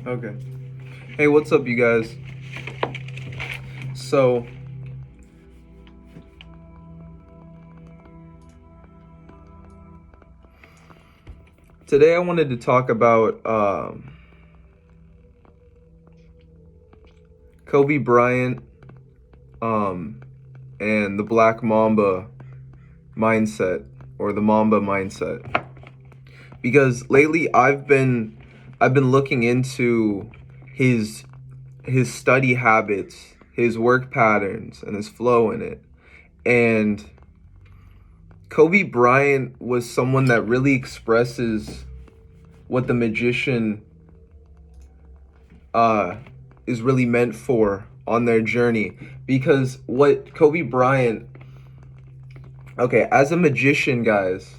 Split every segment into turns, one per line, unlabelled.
Okay. Hey, what's up, you guys? So, today I wanted to talk about Kobe Bryant um, and the Black Mamba mindset or the Mamba mindset. Because lately I've been looking into his his study habits, his work patterns, and his flow in it. And Kobe Bryant was someone that really expresses what the magician uh, is really meant for on their journey. Because what Kobe Bryant, okay, as a magician, guys,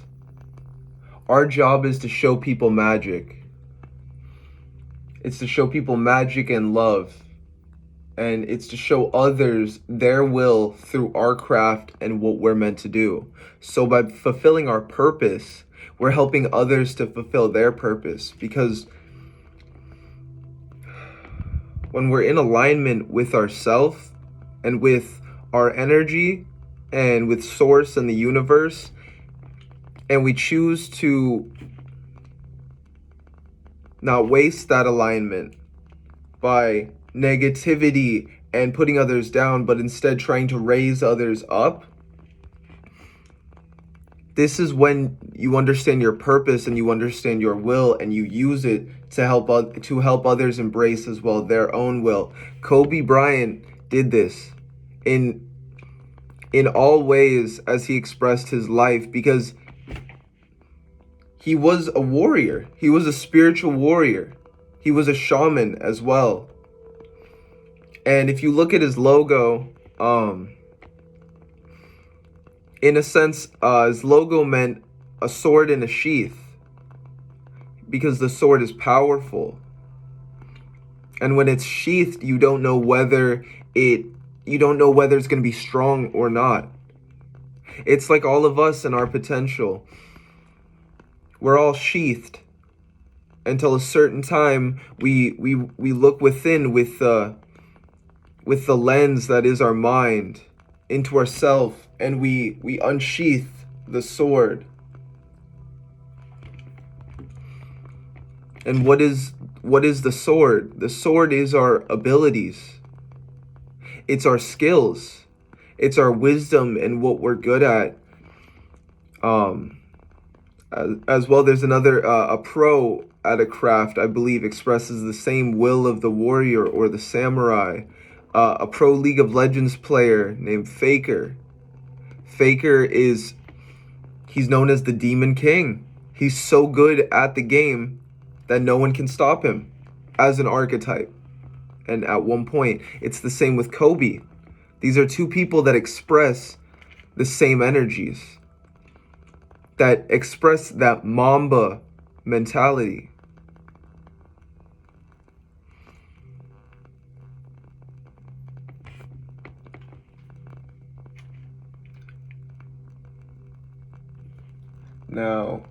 our job is to show people magic. It's to show people magic and love. And it's to show others their will through our craft and what we're meant to do. So by fulfilling our purpose, we're helping others to fulfill their purpose. Because when we're in alignment with ourself and with our energy and with source and the universe, and we choose to not waste that alignment by negativity and putting others down, but instead trying to raise others up, this is when you understand your purpose and you understand your will, and you use it to help others embrace as well their own will. Kobe Bryant did this in all ways as he expressed his life, because he was a warrior. He was a spiritual warrior. He was a shaman as well. And if you look at his logo, in a sense, his logo meant a sword in a sheath, because the sword is powerful. And when it's sheathed, you don't know whether it's going to be strong or not. It's like all of us and our potential. We're all sheathed until a certain time we look within with the lens that is our mind into ourself, and we unsheath the sword. And what is the sword? The sword is our abilities. It's our skills. It's our wisdom and what we're good at. As well, there's another a pro at a craft, I believe, expresses the same will of the warrior or the samurai. A pro League of Legends player named Faker. He's known as the Demon King. He's so good at the game that no one can stop him as an archetype. And at one point, it's the same with Kobe. These are two people that express the same energies, that express that Mamba mentality. Now,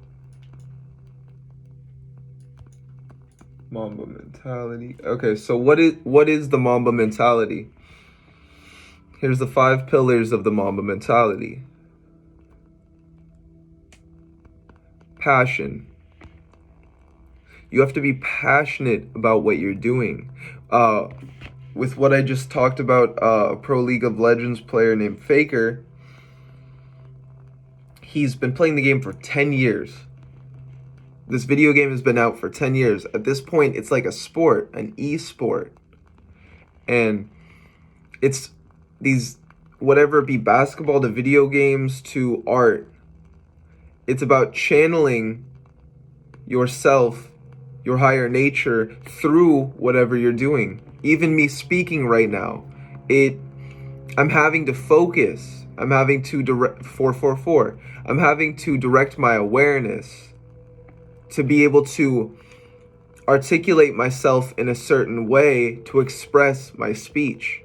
Mamba mentality. Okay, so what is the Mamba mentality? Here's the 5 pillars of the Mamba mentality. Passion. You have to be passionate about what you're doing. With what I just talked about, a pro League of Legends player named Faker, he's been playing the game for 10 years. This video game has been out for 10 years. At this point, it's like a sport, an e-sport. And it's these, whatever it be, basketball to video games to art. It's about channeling yourself, your higher nature, through whatever you're doing. Even me speaking right now, I'm having to focus. I'm having to direct 444. I'm having to direct my awareness to be able to articulate myself in a certain way to express my speech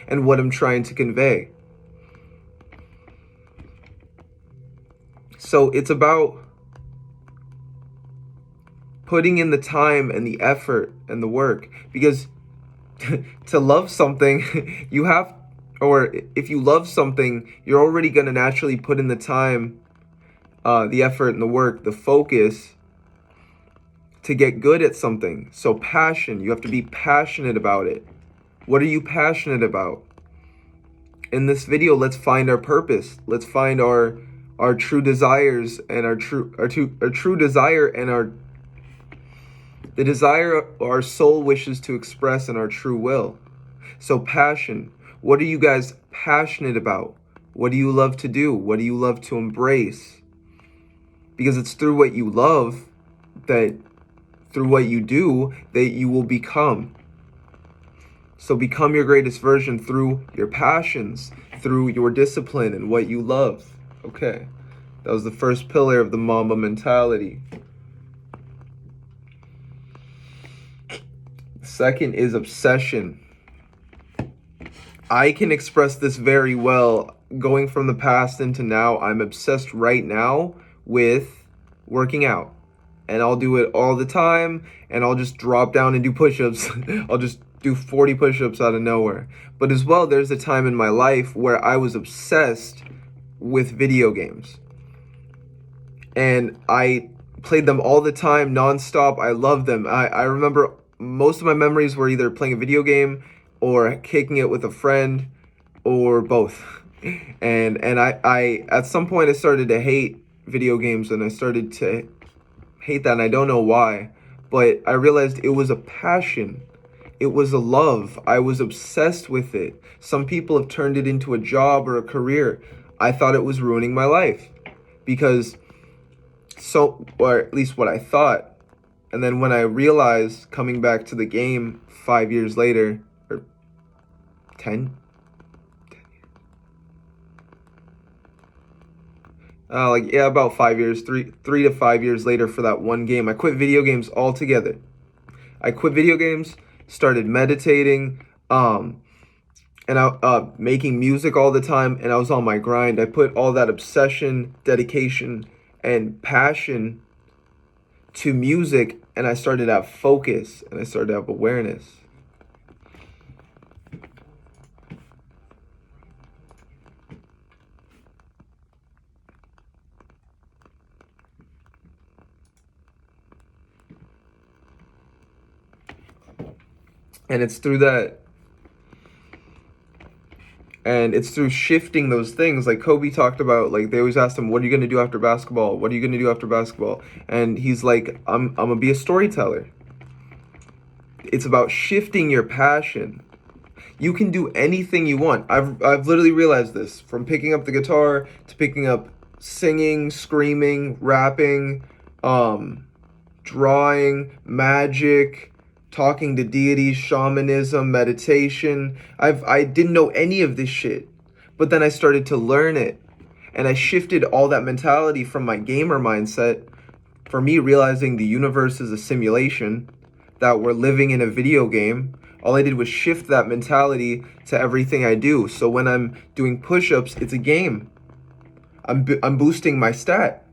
and what I'm trying to convey. So it's about putting in the time and the effort and the work. Because to love something, you have, or if you love something, you're already going to naturally put in the time, the effort and the work, the focus to get good at something. So passion, you have to be passionate about it. What are you passionate about? In this video, let's find our purpose. Let's find our true desires and our true desire and the desire our soul wishes to express in our true will. So passion. What are you guys passionate about? What do you love to do? What do you love to embrace? Because it's through what you love, through what you do, that you will become. So become your greatest version through your passions, through your discipline and what you love. Okay, that was the first pillar of the Mamba mentality. Second is obsession. I can express this very well. Going from the past into now, I'm obsessed right now with working out. And I'll do it all the time, and I'll just drop down and do push-ups. I'll just do 40 push-ups out of nowhere. But as well, there's a time in my life where I was obsessed with video games. And I played them all the time, nonstop. I loved them. I remember most of my memories were either playing a video game or kicking it with a friend or both. And I at some point I started to hate video games, and I started to hate that, and I don't know why, but I realized it was a passion. It was a love. I was obsessed with it. Some people have turned it into a job or a career. I thought it was ruining my life because or at least what I thought. And then when I realized, coming back to the game 5 years later, or 10 about 5 years, 3 to 5 years later for that one game, I quit video games altogether. I quit video games, started meditating, and I making music all the time, and I was on my grind. I put all that obsession, dedication, and passion to music, and I started to have focus, and I started to have awareness. And it's through that, and it's through shifting those things. Like Kobe talked about, like they always asked him, what are you going to do after basketball? What are you going to do after basketball? And he's like, I'm going to be a storyteller. It's about shifting your passion. You can do anything you want. I've literally realized this, from picking up the guitar to picking up singing, screaming, rapping, drawing, magic, talking to deities, shamanism, meditation. I didn't know any of this shit, but then I started to learn it, and I shifted all that mentality from my gamer mindset, for me realizing the universe is a simulation, that we're living in a video game. All I did was shift that mentality to everything I do. So when I'm doing push-ups, it's a game. I'm boosting my stat.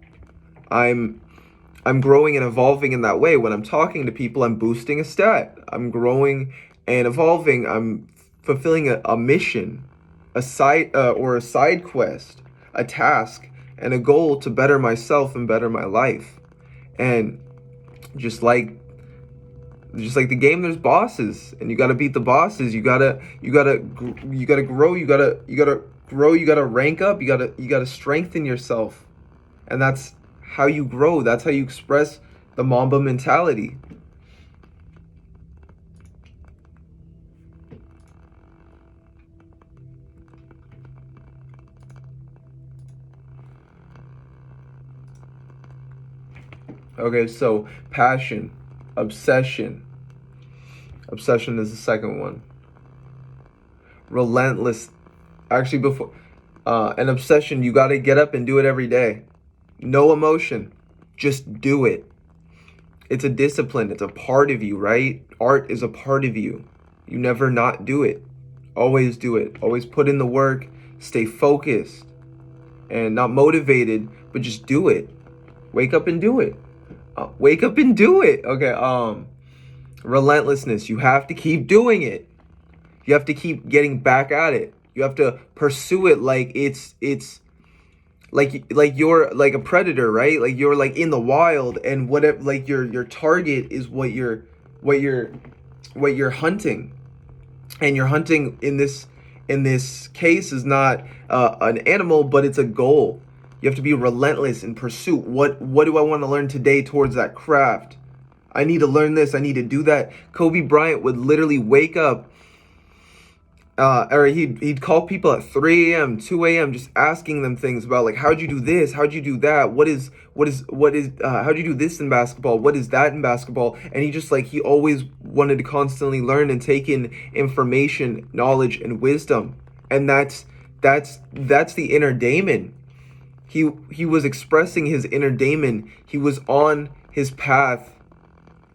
I'm growing and evolving in that way. When I'm talking to people, I'm boosting a stat. I'm growing and evolving. I'm fulfilling a mission, a side quest, a task, and a goal to better myself and better my life. And just like the game, there's bosses, and you gotta beat the bosses. You gotta grow. You gotta grow. You gotta rank up. You gotta strengthen yourself, and that's how you grow. That's how you express the Mamba mentality. Okay, so passion, obsession. Obsession is the second one. Relentless. Actually, before an obsession, you got to get up and do it every day. No emotion. Just do it. It's a discipline. It's a part of you, right? Art is a part of you. You never not do it. Always do it. Always put in the work. Stay focused. And not motivated, but just do it. Wake up and do it. Wake up and do it. Okay. Relentlessness. You have to keep doing it. You have to keep getting back at it. You have to pursue it like it's like you're like a predator, right? Like you're like in the wild, and whatever, like your target is what you're what you're hunting. And you're hunting in this case is not an animal, but it's a goal. You have to be relentless in pursuit. What do I want to learn today towards that craft? I need to learn this. I need to do that. Kobe Bryant would literally wake up, or he'd call people at 3 a.m., 2 a.m., just asking them things about like, how'd you do this? How'd you do that? How'd you do this in basketball? What is that in basketball? And he just like, he always wanted to constantly learn and take in information, knowledge, and wisdom. And that's the inner Damon. He was expressing his inner Damon. He was on his path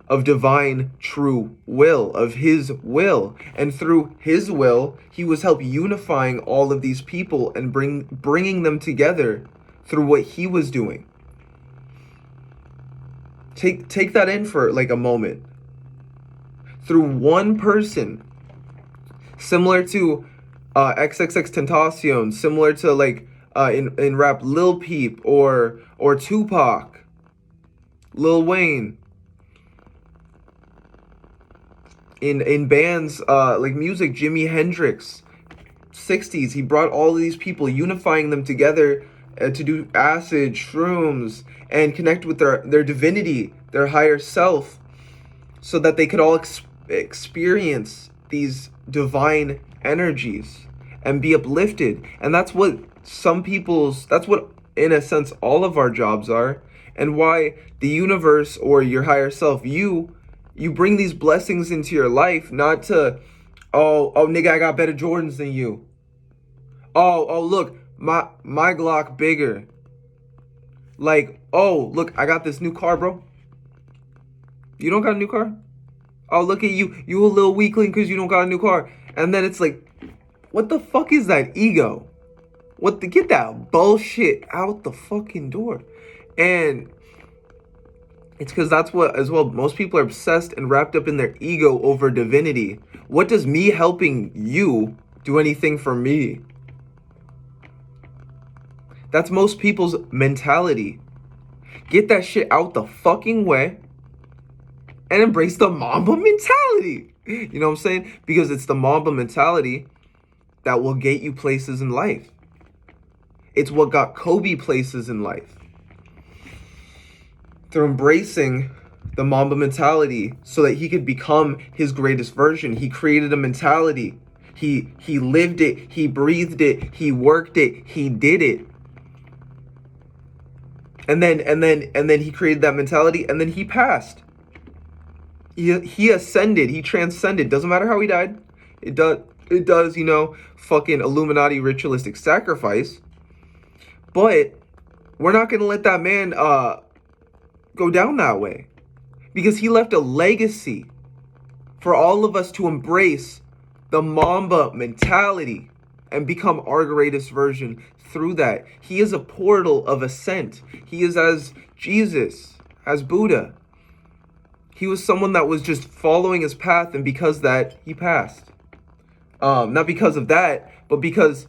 of divine true will, of his will. And through his will, he was help unifying all of these people and bringing them together through what he was doing. Take that in for like a moment. Through one person, similar to XXX Tentacion, similar to like in rap Lil Peep or Tupac, Lil Wayne. In bands like music, Jimi Hendrix, 60s, he brought all of these people, unifying them together to do acid, shrooms, and connect with their divinity, their higher self, so that they could all experience these divine energies and be uplifted. And that's what that's what, in a sense, all of our jobs are, and why the universe or your higher self, you bring these blessings into your life, not to, oh nigga, I got better Jordans than you. Oh look, my Glock bigger. Like, oh look, I got this new car, bro. You don't got a new car? Oh, look at you. You a little weakling because you don't got a new car. And then it's like, what the fuck is that ego? Get that bullshit out the fucking door. And it's because that's what, as well, most people are obsessed and wrapped up in their ego over divinity. What does me helping you do anything for me? That's most people's mentality. Get that shit out the fucking way and embrace the Mamba mentality. You know what I'm saying? Because it's the Mamba mentality that will get you places in life. It's what got Kobe places in life. Through embracing the Mamba mentality so that he could become his greatest version. He created a mentality. He lived it. He breathed it. He worked it. He did it. And then he created that mentality, and then he passed. He ascended. He transcended. Doesn't matter how he died. It does, you know, fucking Illuminati ritualistic sacrifice. But we're not gonna let that man go down that way, because he left a legacy for all of us to embrace the Mamba mentality and become our greatest version through that. He is a portal of ascent. He is as Jesus, as Buddha. He was someone that was just following his path, and because that, he passed. Not because of that, but because,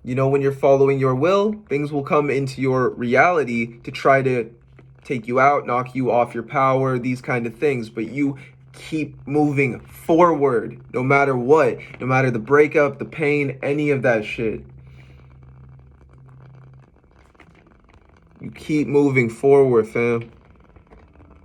you know, when you're following your will, things will come into your reality to try to take you out, knock you off your power, these kind of things. But you keep moving forward, no matter what, no matter the breakup, the pain, any of that shit. You keep moving forward, fam.